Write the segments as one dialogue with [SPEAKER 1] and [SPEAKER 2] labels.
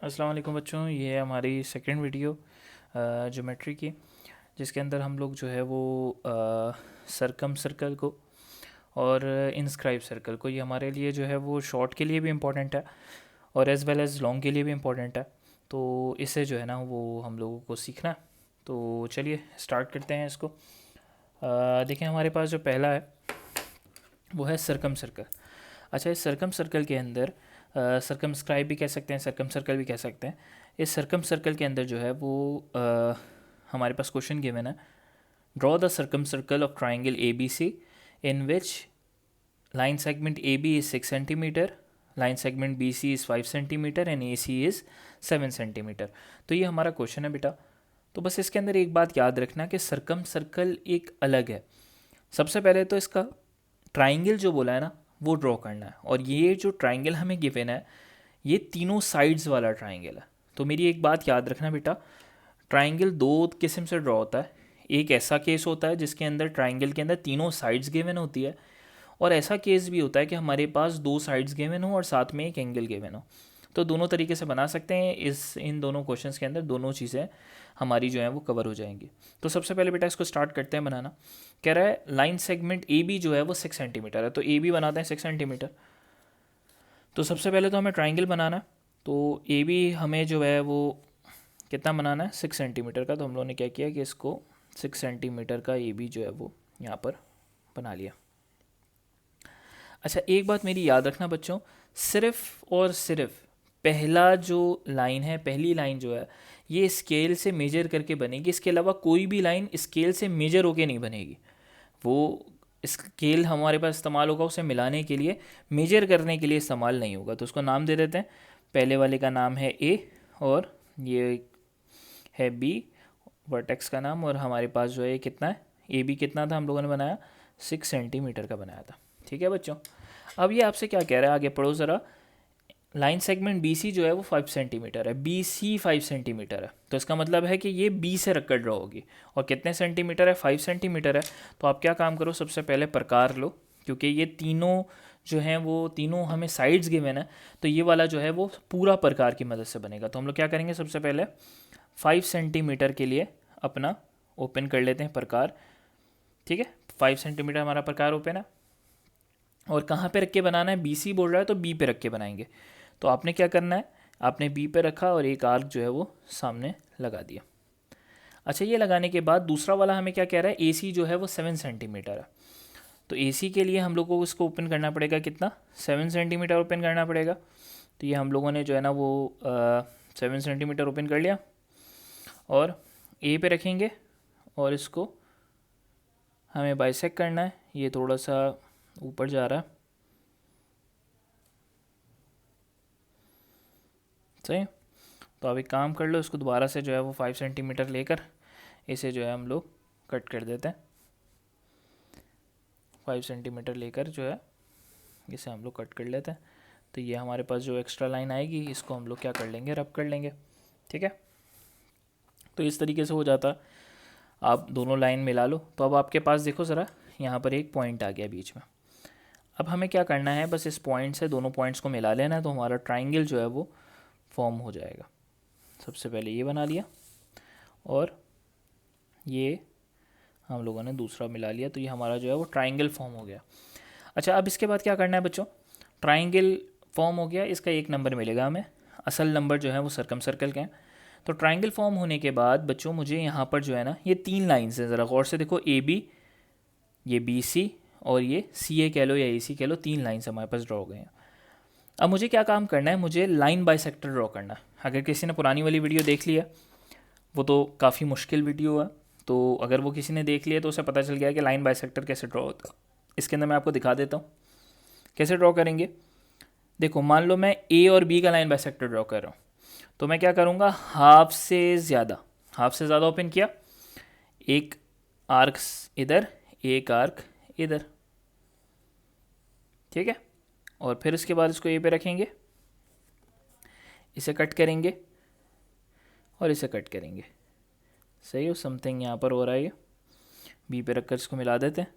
[SPEAKER 1] अस्सलाम वालेकुम बच्चों, ये है हमारी सेकंड वीडियो ज्योमेट्री की, जिसके अंदर हम लोग जो है वो सरकम सर्कल को और इंस्क्राइब सर्कल को, ये हमारे लिए जो है वो शॉर्ट के लिए भी इम्पोर्टेंट है और एज़ वेल एज़ लॉन्ग के लिए भी इम्पोर्टेंट है। तो इसे जो है ना वो हम लोगों को सीखना है। तो चलिए स्टार्ट करते हैं इसको। देखें, हमारे पास जो पहला है वो है सरकम सर्कल। अच्छा, इस सरकम सर्कल के अंदर सरकम स्क्राइब भी कह सकते हैं, सरकम सर्कल भी कह सकते हैं। इस सरकम सर्कल के अंदर जो है वो हमारे पास क्वेश्चन गिवन है, draw the circum circle of triangle A B C in which line segment A B is 6 centimetre, line segment B C is 5 centimetre and A C is 7 centimetre. तो ये हमारा क्वेश्चन है बेटा। तो बस इसके अंदर एक बात याद रखना कि सरकम सर्कल एक अलग है। सबसे पहले तो इसका ट्राइंगल जो बोला है ना वो ड्रॉ करना है, और ये जो ट्राइंगल हमें गिवन है ये तीनों साइड्स वाला ट्राइंगल है। तो मेरी एक बात याद रखना बेटा, ट्राइंगल दो किस्म से ड्रॉ होता है। एक ऐसा केस होता है जिसके अंदर ट्राइंगल के अंदर तीनों साइड्स गिवन होती है, और ऐसा केस भी होता है कि हमारे पास दो साइड्स गिवन हो और साथ में एक एंगल गिवन हो। तो दोनों तरीके से बना सकते हैं। इन दोनों क्वेश्चंस के अंदर दोनों चीज़ें हमारी जो है वो कवर हो जाएंगी। तो सबसे पहले बेटा इसको स्टार्ट करते हैं बनाना। कह रहा है लाइन सेगमेंट ए बी जो है वो 6 सेंटीमीटर है, तो ए बी बनाते हैं 6 सेंटीमीटर। तो सबसे पहले तो हमें ट्राइंगल बनाना है। तो ए बी हमें जो है वो कितना बनाना है, 6 सेंटीमीटर का। तो हम लोगों ने क्या किया कि इसको 6 सेंटीमीटर का ए बी जो है वो यहाँ पर बना लिया। अच्छा, एक बात मेरी याद रखना बच्चों, सिर्फ और सिर्फ पहला जो लाइन है, पहली लाइन जो है ये स्केल से मेजर करके बनेगी। इसके अलावा कोई भी लाइन स्केल से मेजर होके नहीं बनेगी। वो स्केल हमारे पास इस्तेमाल होगा उसे मिलाने के लिए, मेजर करने के लिए इस्तेमाल नहीं होगा। तो उसको नाम दे देते हैं। पहले वाले का नाम है ए और ये है बी, वर्टेक्स का नाम। और हमारे पास जो है ये कितना है, ए बी कितना था हम लोगों ने बनाया, 6 सेंटीमीटर का बनाया था। ठीक है बच्चों। अब ये आपसे क्या कह रहा है, आगे पढ़ो ज़रा। लाइन सेगमेंट बी सी जो है वो 5 सेंटीमीटर है, बी सी 5 सेंटीमीटर है। तो इसका मतलब है कि ये बी से रखकर ड्रॉ होगी। और कितने सेंटीमीटर है, 5 सेंटीमीटर है। तो आप क्या काम करो, सबसे पहले प्रकार लो, क्योंकि ये तीनों जो हैं वो तीनों हमें साइड्स गिवन है। तो ये वाला जो है वो पूरा प्रकार की मदद से बनेगा। तो हम लोग क्या करेंगे, सबसे पहले 5 सेंटीमीटर के लिए अपना ओपन कर लेते हैं प्रकार। ठीक है, 5 सेंटीमीटर हमारा प्रकार ओपन है। और कहाँ पे रख के बनाना है, बी सी बोल रहा है तो बी पे रख के बनाएंगे। तो आपने क्या करना है, आपने बी पे रखा और एक आर्क जो है वो सामने लगा दिया। अच्छा, ये लगाने के बाद दूसरा वाला हमें क्या कह रहा है, ए सी जो है वो 7 सेंटीमीटर है। तो ए सी के लिए हम लोग को इसको ओपन करना पड़ेगा, कितना, 7 सेंटीमीटर ओपन करना पड़ेगा। तो ये हम लोगों ने जो है ना वो 7 सेंटीमीटर ओपन कर लिया और ए पे रखेंगे और इसको हमें बाइसेक्ट करना है। ये थोड़ा सा ऊपर जा रहा है, सही। तो अब एक काम कर लो, इसको दोबारा से जो है वो 5 सेंटीमीटर लेकर इसे जो है हम लोग कट कर देते हैं। 5 सेंटीमीटर लेकर जो है इसे हम लोग कट कर लेते हैं। तो ये हमारे पास जो एक्स्ट्रा लाइन आएगी इसको हम लोग क्या कर लेंगे, रब कर लेंगे। ठीक है, तो इस तरीके से हो जाता है। आप दोनों लाइन मिला लो। तो अब आपके पास देखो ज़रा, यहाँ पर एक पॉइंट आ गया बीच में। अब हमें क्या करना है, बस इस पॉइंट से दोनों पॉइंट्स को मिला लेना है, तो हमारा ट्राइंगल जो है वो फॉर्म हो जाएगा। सबसे पहले ये बना लिया और ये हम लोगों ने दूसरा मिला लिया, तो ये हमारा जो है वो ट्राइंगल फॉर्म हो गया। अच्छा, अब इसके बाद क्या करना है बच्चों, ट्राइंगल फॉर्म हो गया, इसका 1 नंबर मिलेगा हमें। असल नंबर जो है वो सरकम सर्कल के हैं। तो ट्राइंगल फॉर्म होने के बाद बच्चों मुझे यहाँ पर जो है ना ये 3 लाइन्स हैं, ज़रा गौर से देखो, ए बी, ये बी सी और ये सी ए कह लो या ए सी कह लो, 3 लाइन्स हमारे पास ड्रॉ हो गए हैं। अब मुझे क्या काम करना है, मुझे लाइन बाइसेक्टर ड्रॉ करना है। अगर किसी ने पुरानी वाली वीडियो देख लिया, वो तो काफ़ी मुश्किल वीडियो है, तो अगर वो किसी ने देख लिया तो उसे पता चल गया कि लाइन बाइसेक्टर कैसे ड्रॉ होता है। इसके अंदर मैं आपको दिखा देता हूँ कैसे ड्रॉ करेंगे। देखो, मान लो मैं ए और बी का लाइन बाइसेक्टर ड्रॉ कर रहा हूँ, तो मैं क्या करूँगा, हाफ से ज़्यादा ओपन किया, एक आर्क इधर, एक आर्क इधर। ठीक है, और फिर इसके बाद इसको ए पे रखेंगे, इसे कट करेंगे और इसे कट करेंगे। सही हो, समथिंग यहाँ पर हो रहा है। ये बी पे रखकर इसको मिला देते हैं,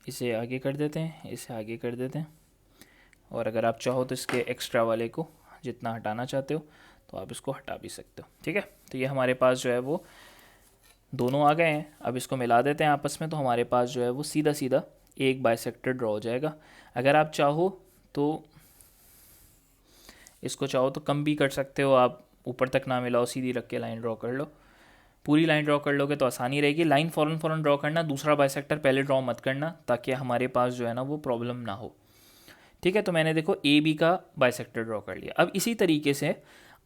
[SPEAKER 1] इसे आगे कर देते हैं, इसे आगे कर देते हैं और अगर आप चाहो तो इसके एक्स्ट्रा वाले को जितना हटाना चाहते हो तो आप इसको हटा भी सकते हो। ठीक है, तो ये हमारे पास जो है वो दोनों आ गए हैं। अब इसको मिला देते हैं आपस में, तो हमारे पास जो है वो सीधा सीधा एक बाइसेक्टर ड्रॉ हो जाएगा। अगर आप चाहो तो इसको चाहो तो कम भी कर सकते हो, आप ऊपर तक ना मिलाओ, सीधी रख के लाइन ड्रॉ कर लो। पूरी लाइन ड्रॉ कर लोगे तो आसानी रहेगी। लाइन फ़ौरन ड्रॉ करना, दूसरा बाइसेक्टर पहले ड्रॉ मत करना, ताकि हमारे पास जो है ना वो प्रॉब्लम ना हो। ठीक है, तो मैंने देखो ए बी का बाइसेक्टर ड्रॉ कर लिया। अब इसी तरीके से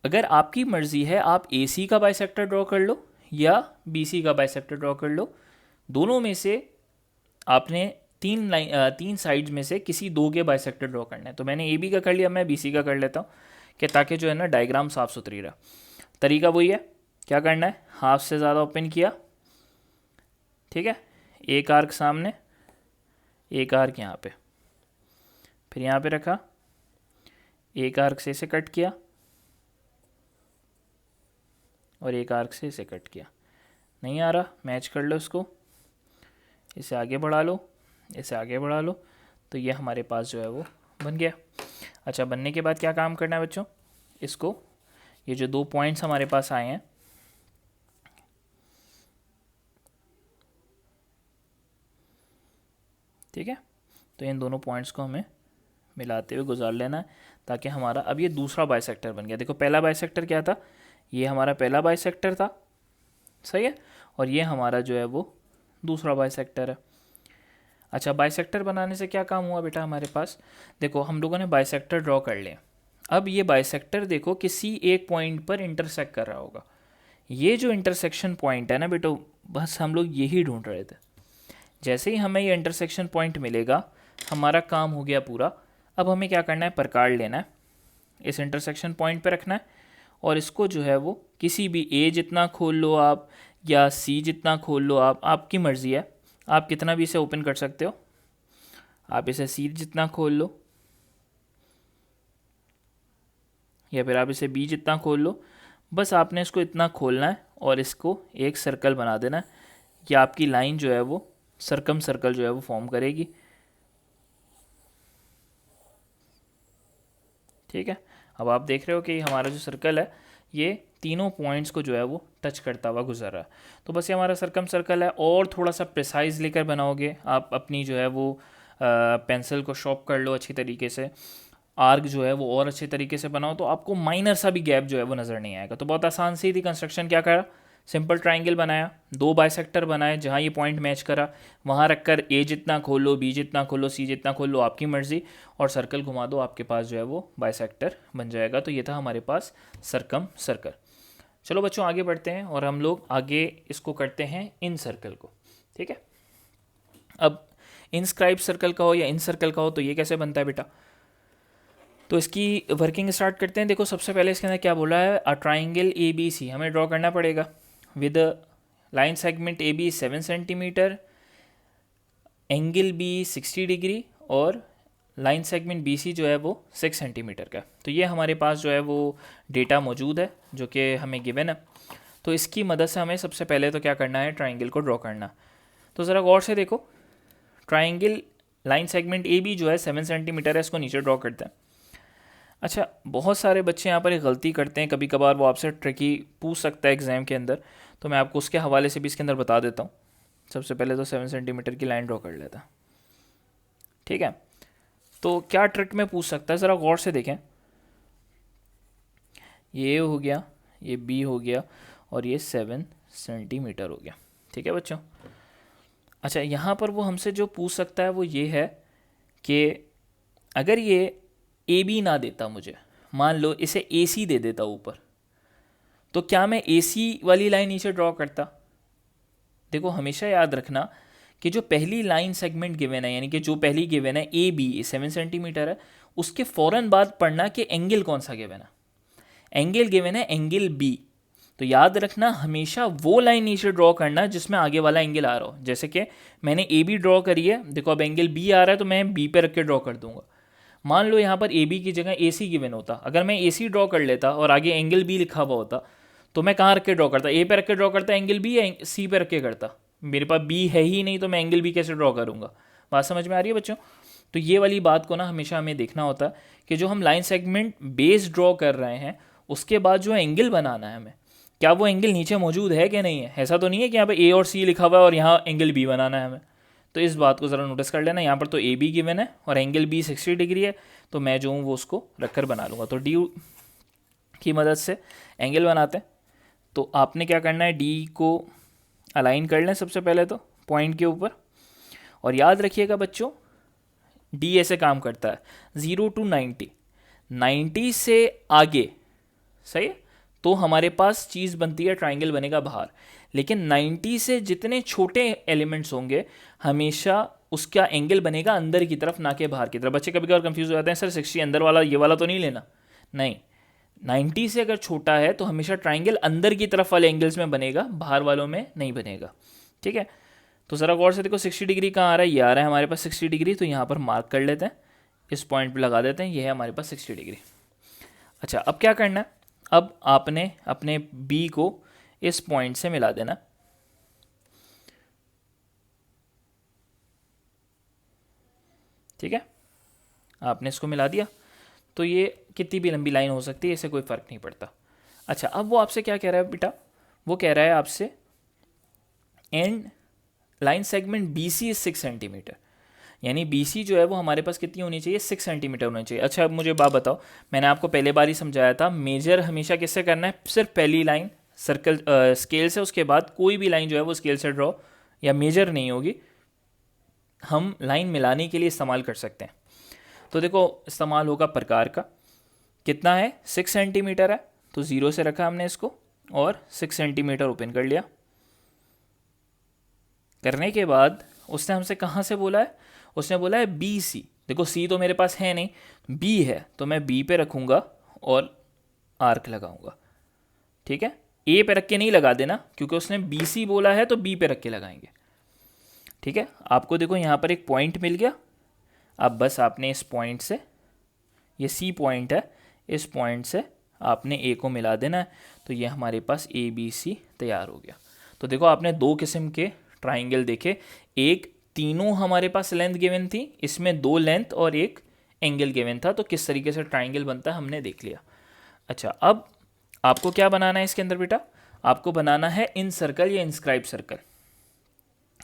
[SPEAKER 1] अगर आपकी मर्ज़ी है आप ए सी का बाइसेक्टर ड्रॉ कर लो या बी सी का बाइसेक्टर ड्रॉ कर लो, दोनों में से आपने तीन साइड्स में से किसी दो के बाइसेक्टर ड्रॉ करना है। तो मैंने ए बी का कर लिया, मैं बी सी का कर लेता हूँ कि ताकि जो है ना डायग्राम साफ़ सुथरी रहा। तरीका वही है, क्या करना है, हाफ से ज़्यादा ओपन किया, ठीक है, एक आर्क सामने, एक आर्क यहाँ पे, फिर यहाँ पे रखा, एक आर्क से इसे कट किया और एक आर्क से इसे कट किया। नहीं आ रहा, मैच कर लो इसको, इसे आगे बढ़ा लो, इसे आगे बढ़ा लो, तो ये हमारे पास जो है वो बन गया। अच्छा, बनने के बाद क्या काम करना है बच्चों, इसको ये जो दो पॉइंट्स हमारे पास आए हैं, ठीक है, तो इन दोनों पॉइंट्स को हमें मिलाते हुए गुजार लेना है, ताकि हमारा अब ये दूसरा बाइसेक्टर बन गया। देखो पहला बाइसेक्टर क्या था, ये हमारा पहला बाइसेक्टर था, सही है, और ये हमारा जो है वो दूसरा बाइसेक्टर है। अच्छा, बाइसेक्टर बनाने से क्या काम हुआ बेटा हमारे पास, देखो हम लोगों ने बाइसेक्टर ड्रॉ कर लिया। अब ये बाइसेक्टर देखो किसी एक पॉइंट पर इंटरसेक्ट कर रहा होगा। ये जो इंटरसेक्शन पॉइंट है ना बेटो, बस हम लोग यही ढूंढ रहे थे। जैसे ही हमें ये इंटरसेक्शन पॉइंट मिलेगा हमारा काम हो गया पूरा। अब हमें क्या करना है, प्रकार लेना है, इस इंटरसेक्शन पॉइंट पे रखना है और इसको जो है वो किसी भी ए जितना खोल लो आप या सी जितना खोल लो आप, आपकी मर्ज़ी है, आप कितना भी इसे ओपन कर सकते हो। आप इसे सी जितना खोल लो या फिर आप इसे बी जितना खोल लो, बस आपने इसको इतना खोलना है और इसको एक सर्कल बना देना है। या आपकी लाइन जो है वो सर्कम सर्कल जो है वो फॉर्म करेगी। ठीक है, अब आप देख रहे हो कि हमारा जो सर्कल है ये तीनों पॉइंट्स को जो है वो टच करता हुआ गुजर रहा है। तो बस ये हमारा सर्कम सर्कल है। और थोड़ा सा प्रिसाइज लेकर बनाओगे आप, अपनी जो है वो पेंसिल को शॉर्प कर लो अच्छी तरीके से, आर्क जो है वो और अच्छे तरीके से बनाओ, तो आपको माइनर सा भी गैप जो है वो नज़र नहीं आएगा। तो बहुत आसान सी थी कंस्ट्रक्शन। क्या करा, सिंपल ट्राइंगल बनाया, दो बाइसेक्टर बनाए, जहाँ ये पॉइंट मैच करा वहाँ रखकर ए जितना खोल लो, बी जितना खोल लो, सी जितना खोल लो, आपकी मर्ज़ी, और सर्कल घुमा दो, आपके पास जो है वो बाइसेक्टर बन जाएगा। तो ये था हमारे पास सर्कम सर्कल। चलो बच्चों आगे बढ़ते हैं और हम लोग आगे इसको करते हैं इन सर्कल को। ठीक है, अब इनस्क्राइब सर्कल का हो या इन सर्कल का हो तो ये कैसे बनता है बेटा, तो इसकी वर्किंग स्टार्ट करते हैं। देखो सबसे पहले इसके अंदर क्या बोला है, अ ट्राइंगल ए बी सी हमें ड्रॉ करना पड़ेगा with line segment A B 7 centimetre, angle B 60 degree और लाइन सेगमेंट बी सी जो है वो 6 सेंटीमीटर का। तो ये हमारे पास जो है वो डेटा मौजूद है जो कि हमें गिवन है। तो इसकी मदद से हमें सबसे पहले तो क्या करना है, ट्राइंगल को ड्रॉ करना। तो ज़रा गौर से देखो, triangle line segment A B जो है 7 सेंटीमीटर है, इसको नीचे ड्रॉ करते हैं। अच्छा, बहुत सारे बच्चे यहाँ पर एक गलती करते हैं, कभी कभार वो आपसे ट्रिकी पूछ सकता है एग्ज़ाम के अंदर, तो मैं आपको उसके हवाले से भी इसके अंदर बता देता हूँ। सबसे पहले तो 7 सेंटीमीटर की लाइन ड्रॉ कर लेता, ठीक है। तो क्या ट्रिक में पूछ सकता है, ज़रा गौर से देखें, ये हो गया, ये बी हो गया और ये 7 सेंटीमीटर हो गया, ठीक है बच्चों। अच्छा, यहाँ पर वो हमसे जो पूछ सकता है वो ये है कि अगर ये ए बी ना देता मुझे, मान लो इसे ए सी दे देता ऊपर, तो क्या मैं ए सी वाली लाइन नीचे ड्रॉ करता। देखो हमेशा याद रखना कि जो पहली लाइन सेगमेंट गिवन है, यानी कि जो पहली गिवन है ए बी 7 सेंटीमीटर है, उसके फ़ौरन बाद पढ़ना कि एंगल कौन सा गिवन है। एंगल गिवन है एंगल बी, तो याद रखना हमेशा वो लाइन नीचे ड्रॉ करना जिसमें आगे वाला एंगल आ रहा हो। जैसे कि मैंने ए बी ड्रॉ करी है, देखो अब एंगल बी आ रहा है तो मैं बी पे रख के ड्रॉ कर दूंगा। मान लो यहाँ पर ए बी की जगह ए सी गिवन होता, अगर मैं ए सी ड्रॉ कर लेता और आगे एंगल बी लिखा हुआ होता तो मैं कहाँ रख के ड्रॉ करता, ए पे रख के ड्रॉ करता एंगल बी या सी पे रख के करता। मेरे पास बी है ही नहीं तो मैं एंगल बी कैसे ड्रॉ करूँगा। बात समझ में आ रही है बच्चों। तो ये वाली बात को ना हमेशा हमें देखना होता है कि जो हम लाइन सेगमेंट बेस ड्रॉ कर रहे हैं उसके बाद जो एंगल बनाना है हमें, क्या वो एंगल नीचे मौजूद है कि नहीं है। ऐसा तो नहीं है कि यहाँ पे ए और सी लिखा हुआ है और यहाँ एंगल बी बनाना है हमें। तो इस बात को ज़रा नोटिस कर लेना, यहाँ पर तो ए बी गिवन है और एंगल बी 60 डिग्री है, तो मैं जो हूँ वो उसको रखकर बना लूँगा। तो डी की मदद से एंगल बनाते हैं। तो आपने क्या करना है, डी को अलाइन कर लें सबसे पहले तो पॉइंट के ऊपर, और याद रखिएगा बच्चों डी ऐसे काम करता है 0 to 90, 90 से आगे, सही है, तो हमारे पास चीज़ बनती है, ट्राइंगल बनेगा बाहर। लेकिन 90 से जितने छोटे एलिमेंट्स होंगे हमेशा उसका एंगल बनेगा अंदर की तरफ, ना कि बाहर की तरफ। बच्चे कभी कभार कंफ्यूज हो जाते हैं, सर 60 अंदर वाला ये वाला तो नहीं लेना, नहीं, 90 से अगर छोटा है तो हमेशा ट्राइंगल अंदर की तरफ वाले एंगल्स में बनेगा, बाहर वालों में नहीं बनेगा। ठीक है, तो ज़रा गौर से देखो 60 डिग्री कहाँ आ रहा है, ये आ रहा है हमारे पास 60 डिग्री, तो यहाँ पर मार्क कर लेते हैं, इस पॉइंट पे लगा देते हैं, ये है हमारे पास 60 डिग्री। अच्छा, अब क्या करना है, अब आपने अपने बी को इस पॉइंट से मिला देना। ठीक है, आपने इसको मिला दिया, तो ये कितनी भी लंबी लाइन हो सकती है, इससे कोई फ़र्क नहीं पड़ता। अच्छा, अब वो आपसे क्या कह रहा है बेटा, वो कह रहा है आपसे and line segment B C is 6 centimetre, यानी बी सी जो है वो हमारे पास कितनी होनी चाहिए, 6 सेंटीमीटर होनी चाहिए। अच्छा, अब मुझे बात बताओ, मैंने आपको पहले बार ही समझाया था, मेजर हमेशा किससे करना है, सिर्फ पहली लाइन सर्कल स्केल से, उसके बाद कोई भी लाइन जो है वो स्केल से ड्रॉ या मेजर नहीं होगी, हम लाइन मिलाने के लिए इस्तेमाल कर सकते हैं। तो देखो इस्तेमाल होगा प्रकार का, कितना है 6 सेंटीमीटर है, तो 0 से रखा हमने इसको और 6 सेंटीमीटर ओपन कर लिया। करने के बाद उसने हमसे कहाँ से बोला है, उसने बोला है बी सी। देखो सी तो मेरे पास है नहीं, बी है, तो मैं बी पे रखूँगा और आर्क लगाऊंगा। ठीक है, ए पे रख के नहीं लगा देना, क्योंकि उसने बी सी बोला है तो बी पे रख के लगाएंगे। ठीक है, आपको देखो यहाँ पर एक पॉइंट मिल गया, अब बस आपने इस पॉइंट से, ये सी पॉइंट है, इस पॉइंट से आपने ए को मिला देना है, तो ये हमारे पास ए बी सी तैयार हो गया। तो देखो आपने दो किस्म के ट्राइंगल देखे, एक तीनों हमारे पास लेंथ गिवन थी, इसमें 2 लेंथ और एक एंगल गिवन था, तो किस तरीके से ट्राइंगल बनता है हमने देख लिया। अच्छा, अब आपको क्या बनाना है इसके अंदर बेटा, आपको बनाना है इन सर्कल या इंस्क्राइब सर्कल।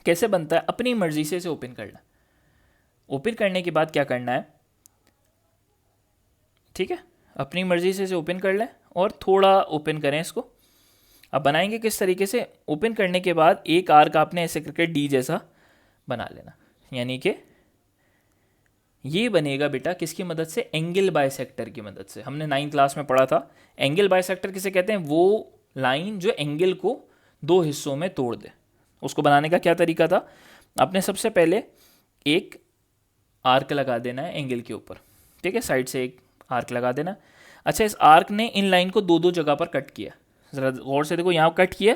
[SPEAKER 1] कैसे बनता है, अपनी मर्जी से इसे ओपन करना। ओपन करने के बाद क्या करना है, ठीक है, अपनी मर्जी से इसे ओपन कर लें और थोड़ा ओपन करें इसको। अब बनाएंगे किस तरीके से, ओपन करने के बाद एक आर्क आपने ऐसे करके डी जैसा बना लेना, यानी कि ये बनेगा बेटा किसकी मदद से, एंगल बाइसेक्टर की मदद से। हमने 9th क्लास में पढ़ा था, एंगल बाइसेक्टर किसे कहते हैं, वो लाइन जो एंगल को 2 हिस्सों में तोड़ दे। उसको बनाने का क्या तरीका था, आपने सबसे पहले एक आर्क लगा देना है एंगल के ऊपर, ठीक है, साइड से एक आर्क लगा देना। अच्छा, इस आर्क ने इन लाइन को 2-2 जगह पर कट किया, ज़रा गौर से देखो, यहाँ कट किया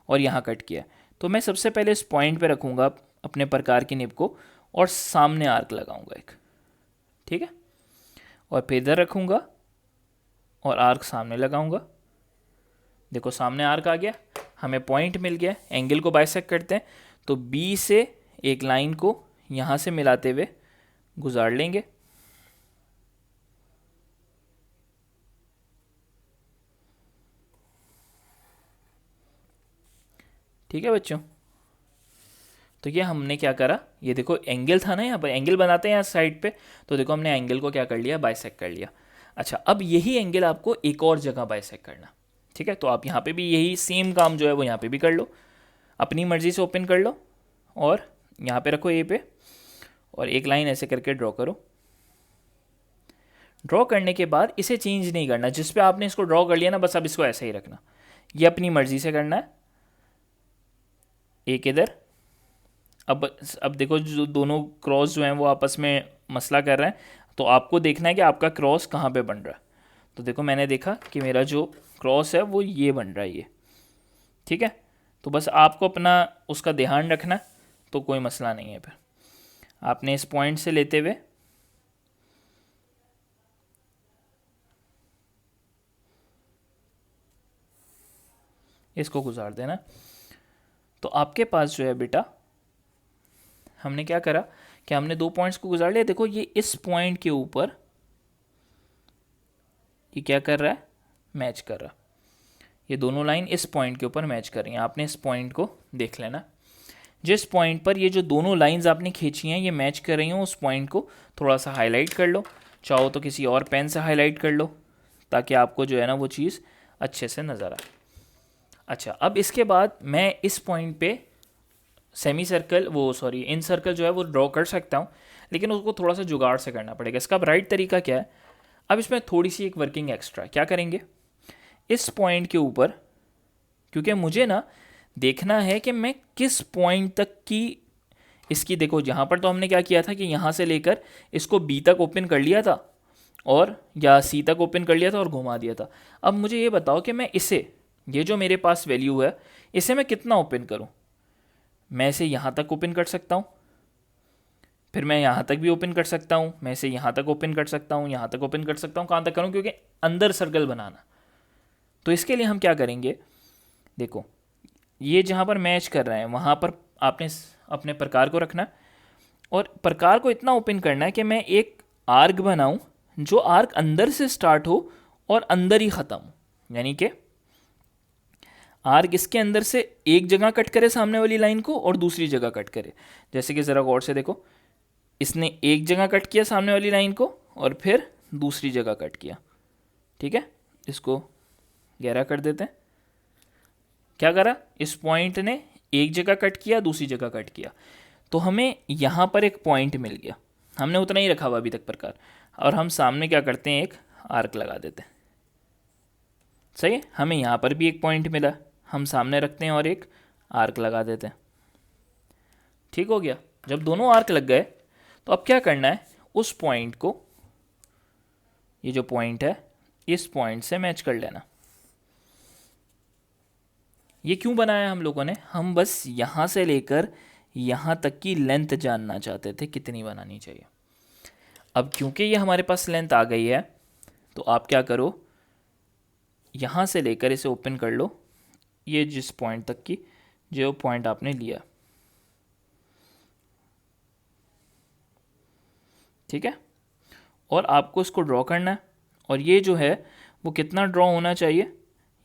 [SPEAKER 1] और यहाँ कट किया। तो मैं सबसे पहले इस पॉइंट पे रखूँगा अपने प्रकार की निब को और सामने आर्क लगाऊंगा एक, ठीक है, और फिर इधर रखूँगा और आर्क सामने लगाऊंगा। देखो सामने आर्क आ गया, हमें पॉइंट मिल गया, एंगल को बाइसेक्ट करते हैं, तो बी से एक लाइन को यहाँ से मिलाते हुए गुजार लेंगे। ठीक है बच्चों, तो ये हमने क्या करा, ये देखो एंगल था ना, यहाँ पर एंगल बनाते हैं यहाँ साइड पे, तो देखो हमने एंगल को क्या कर लिया, बाइसेक्ट कर लिया। अच्छा, अब यही एंगल आपको एक और जगह बाइसेक्ट करना, ठीक है, तो आप यहाँ पे भी यही सेम काम जो है वो यहाँ पे भी कर लो, अपनी मर्जी से ओपन कर लो और यहाँ पे रखो ए पे और एक लाइन ऐसे करके ड्रॉ करो। ड्रॉ करने के बाद इसे चेंज नहीं करना, जिस पे आपने इसको ड्रॉ कर लिया ना, बस अब इसको ऐसे ही रखना, ये अपनी मर्जी से करना है। एक इधर, अब देखो जो दोनों क्रॉस जो हैं वो आपस में मसला कर रहे हैं, तो आपको देखना है कि आपका क्रॉस कहाँ पे बन रहा है। तो देखो मैंने देखा कि मेरा जो क्रॉस है वो ये बन रहा है, ये, ठीक है, तो बस आपको अपना उसका ध्यान रखना, तो कोई मसला नहीं है। फिर आपने इस पॉइंट से लेते हुए इसको गुजार देना। तो आपके पास जो है बेटा, हमने क्या करा कि हमने 2 पॉइंट्स को गुजार लिया। देखो ये इस पॉइंट के ऊपर ये क्या कर रहा है, मैच कर रहा। ये दोनों लाइन इस पॉइंट के ऊपर मैच कर रही हैं। आपने इस पॉइंट को देख लेना, जिस पॉइंट पर ये जो दोनों लाइंस आपने खींची हैं ये मैच कर रही हो, उस पॉइंट को थोड़ा सा हाईलाइट कर लो, चाहो तो किसी और पेन से हाईलाइट कर लो, ताकि आपको जो है ना वो चीज़ अच्छे से नज़र आए। अच्छा, अब इसके बाद मैं इस पॉइंट पे सेमी सर्कल इन सर्कल जो है वो ड्रॉ कर सकता हूँ, लेकिन उसको थोड़ा सा जुगाड़ से करना पड़ेगा। इसका अब राइट तरीका क्या है, अब इसमें थोड़ी सी एक वर्किंग एक्स्ट्रा क्या करेंगे, इस पॉइंट के ऊपर, क्योंकि मुझे ना देखना है कि मैं किस पॉइंट तक की इसकी, देखो यहाँ पर तो हमने क्या किया था कि यहाँ से लेकर इसको बी तक ओपन कर लिया था और या सी तक ओपन कर लिया था और घुमा दिया था। अब मुझे ये बताओ कि मैं इसे, ये जो मेरे पास वैल्यू है, इसे मैं कितना ओपन करूँ। मैं इसे यहाँ तक ओपन कर सकता हूँ, फिर मैं यहाँ तक भी ओपन कर सकता हूँ, मैं इसे यहाँ तक ओपन कर सकता हूँ, यहाँ तक ओपन कर सकता हूँ। कहाँ तक करूँ, क्योंकि अंदर सर्कल बनाना। तो इसके लिए हम क्या करेंगे, देखो ये जहाँ पर मैच कर रहे हैं वहाँ पर आपने अपने प्रकार को रखना और प्रकार को इतना ओपन करना है कि मैं एक आर्क बनाऊँ जो आर्क अंदर से स्टार्ट हो और अंदर ही ख़त्म हो, यानी कि आर्क इसके अंदर से एक जगह कट करे सामने वाली लाइन को और दूसरी जगह कट करे। जैसे कि ज़रा गौर से देखो, इसने एक जगह कट किया सामने वाली लाइन को और फिर दूसरी जगह कट किया। ठीक है, इसको गहरा कर देते हैं। क्या करा, इस पॉइंट ने एक जगह कट किया, दूसरी जगह कट किया, तो हमें यहाँ पर एक पॉइंट मिल गया। हमने उतना ही रखा हुआ अभी तक प्रकार, और हम सामने क्या करते हैं, एक आर्क लगा देते हैं। सही है, हमें यहाँ पर भी एक पॉइंट मिला, हम सामने रखते हैं और एक आर्क लगा देते हैं। ठीक हो गया। जब दोनों आर्क लग गए तो अब क्या करना है, उस पॉइंट को, ये जो पॉइंट है इस पॉइंट से मैच कर लेना। ये क्यों बनाया हम लोगों ने, हम बस यहाँ से लेकर यहाँ तक की लेंथ जानना चाहते थे कितनी बनानी चाहिए। अब क्योंकि ये हमारे पास लेंथ आ गई है, तो आप क्या करो, यहाँ से लेकर इसे ओपन कर लो, ये जिस पॉइंट तक की जो पॉइंट आपने लिया। ठीक है, और आपको इसको ड्रॉ करना है, और ये जो है वो कितना ड्रॉ होना चाहिए,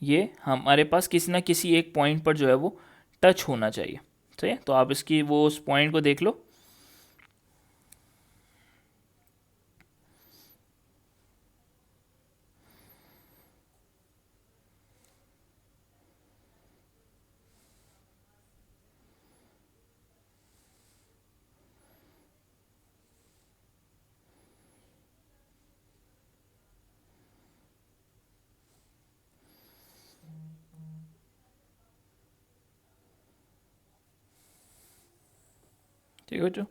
[SPEAKER 1] ये हमारे पास किसी ना किसी एक पॉइंट पर जो है वो टच होना चाहिए। सही है, तो आप इसकी वो उस पॉइंट को देख लो। ठीक है बच्चों,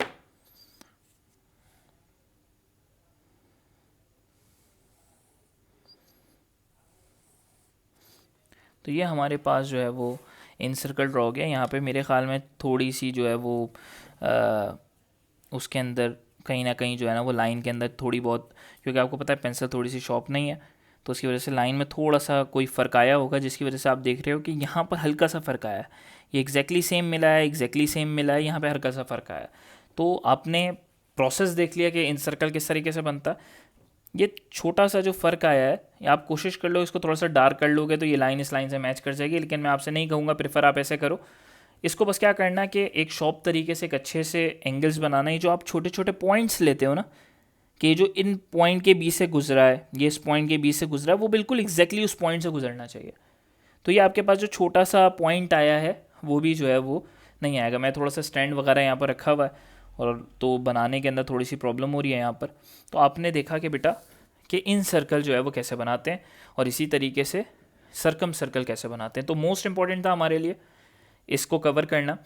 [SPEAKER 1] तो ये हमारे पास जो है वो इन सर्कल ड्रॉ हो गया। यहाँ पे मेरे ख्याल में थोड़ी सी जो है वो उसके अंदर कहीं ना कहीं जो है ना वो लाइन के अंदर थोड़ी बहुत, क्योंकि आपको पता है पेंसिल थोड़ी सी शॉर्प नहीं है, तो उसकी वजह से लाइन में थोड़ा सा कोई फ़र्क आया होगा, जिसकी वजह से आप देख रहे हो कि यहाँ पर हल्का सा फ़र्क आया है। ये एग्जैक्टली सेम मिला है, एग्जैक्टली सेम मिला है, यहाँ पे हल्का सा फ़र्क आया। तो आपने प्रोसेस देख लिया कि इन सर्कल किस तरीके से बनता। ये छोटा सा जो फ़र्क आया है, आप कोशिश कर लो इसको थोड़ा सा डार्क कर लोगे तो ये लाइन इस लाइन से मैच कर जाएगी, लेकिन मैं आपसे नहीं कहूँगा, प्रेफर आप ऐसे करो। इसको बस क्या करना है कि एक शॉर्प तरीके से एक अच्छे से एंगल्स बनाना है। जो आप छोटे छोटे पॉइंट्स लेते हो ना, कि जो इन पॉइंट के बीच से गुजरा है, ये इस पॉइंट के बीच से गुजरा है, वो बिल्कुल एग्जैक्टली उस पॉइंट से गुजरना चाहिए। तो ये आपके पास जो छोटा सा पॉइंट आया है वो भी जो है वो नहीं आएगा। मैं थोड़ा सा स्टैंड वगैरह यहाँ पर रखा हुआ है, और तो बनाने के अंदर थोड़ी सी प्रॉब्लम हो रही है यहाँ पर। तो आपने देखा कि बेटा कि इन सर्कल जो है वो कैसे बनाते हैं, और इसी तरीके से सर्कम सर्कल कैसे बनाते हैं। तो मोस्ट इंपॉर्टेंट था हमारे लिए इसको कवर करना।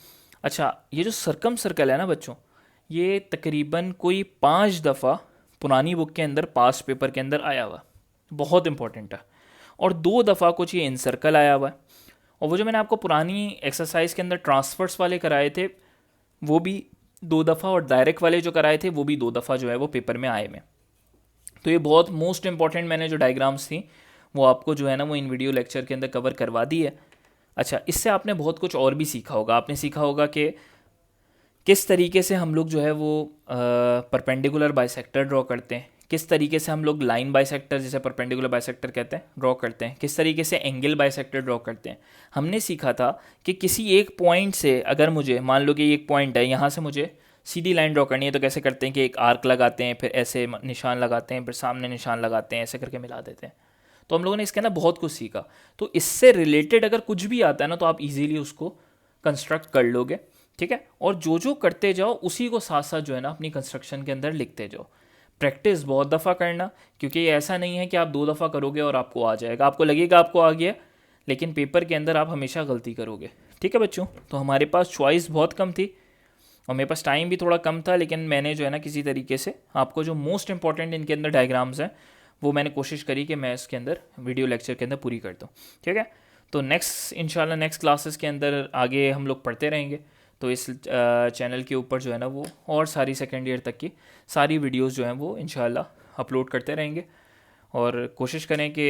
[SPEAKER 1] अच्छा, ये जो सर्कम सर्कल है ना बच्चों, ये तकरीबन कोई 5 दफ़ा पुरानी बुक के अंदर पास्ट पेपर के अंदर आया हुआ, बहुत इंपॉर्टेंट है। और 2 दफ़ा कुछ ये इन सर्कल आया हुआ है, और वो जो मैंने आपको पुरानी एक्सरसाइज के अंदर ट्रांसफर्स वाले कराए थे वो भी 2 दफ़ा, और डायरेक्ट वाले जो कराए थे वो भी 2 दफ़ा जो है वो पेपर में आए में। तो ये बहुत मोस्ट इंपॉर्टेंट मैंने जो डायग्राम्स थी वो आपको जो है ना वो इन वीडियो लेक्चर के अंदर कवर करवा दी है। अच्छा, इससे आपने बहुत कुछ और भी सीखा होगा। आपने सीखा होगा कि किस तरीके से हम लोग जो है वो परपेंडिकुलर बाइसेक्टर ड्रॉ करते हैं, किस तरीके से हम लोग लाइन बाइसेक्टर जिसे परपेंडिकुलर बाइसेक्टर कहते हैं ड्रॉ करते हैं, किस तरीके से एंगल बाइसेक्टर ड्रॉ करते हैं। हमने सीखा था कि किसी एक पॉइंट से अगर मुझे मान लो कि एक पॉइंट है, यहाँ से मुझे सीधी लाइन ड्रॉ करनी है, तो कैसे करते हैं कि एक आर्क लगाते हैं, फिर ऐसे निशान लगाते हैं, फिर सामने निशान लगाते हैं, ऐसे करके मिला देते हैं। तो हम लोगों ने इसके अंदर बहुत कुछ सीखा। तो इससे रिलेटेड अगर कुछ भी आता है ना तो आप इजीली उसको कंस्ट्रक्ट कर लोगे, ठीक है। और जो जो करते जाओ उसी को साथ साथ जो है ना अपनी कंस्ट्रक्शन के अंदर लिखते जाओ। प्रैक्टिस बहुत दफ़ा करना, क्योंकि ये ऐसा नहीं है कि आप 2 दफ़ा करोगे और आपको आ जाएगा। आपको लगेगा आपको आ गया, लेकिन पेपर के अंदर आप हमेशा गलती करोगे, ठीक है बच्चों। तो हमारे पास चॉइस बहुत कम थी और मेरे पास टाइम भी थोड़ा कम था, लेकिन मैंने जो है ना किसी तरीके से आपको जो मोस्ट इंपॉर्टेंट इनके अंदर डायग्राम्स हैं वो मैंने कोशिश करी कि मैं इसके अंदर वीडियो लेक्चर के अंदर पूरी कर दूँ, ठीक है। तो नेक्स्ट इंशाल्लाह नेक्स्ट क्लासेस के अंदर आगे हम लोग पढ़ते रहेंगे। तो इस चैनल के ऊपर जो है ना वो और सारी सेकेंड ईयर तक की सारी वीडियोस जो हैं वो इंशाल्लाह अपलोड करते रहेंगे। और कोशिश करें कि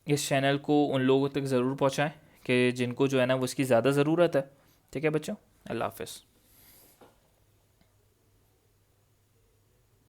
[SPEAKER 1] इस चैनल को उन लोगों तक ज़रूर पहुंचाएं कि जिनको जो है ना वो इसकी ज़्यादा ज़रूरत है, ठीक है बच्चों। अल्लाह हाफ़िज़।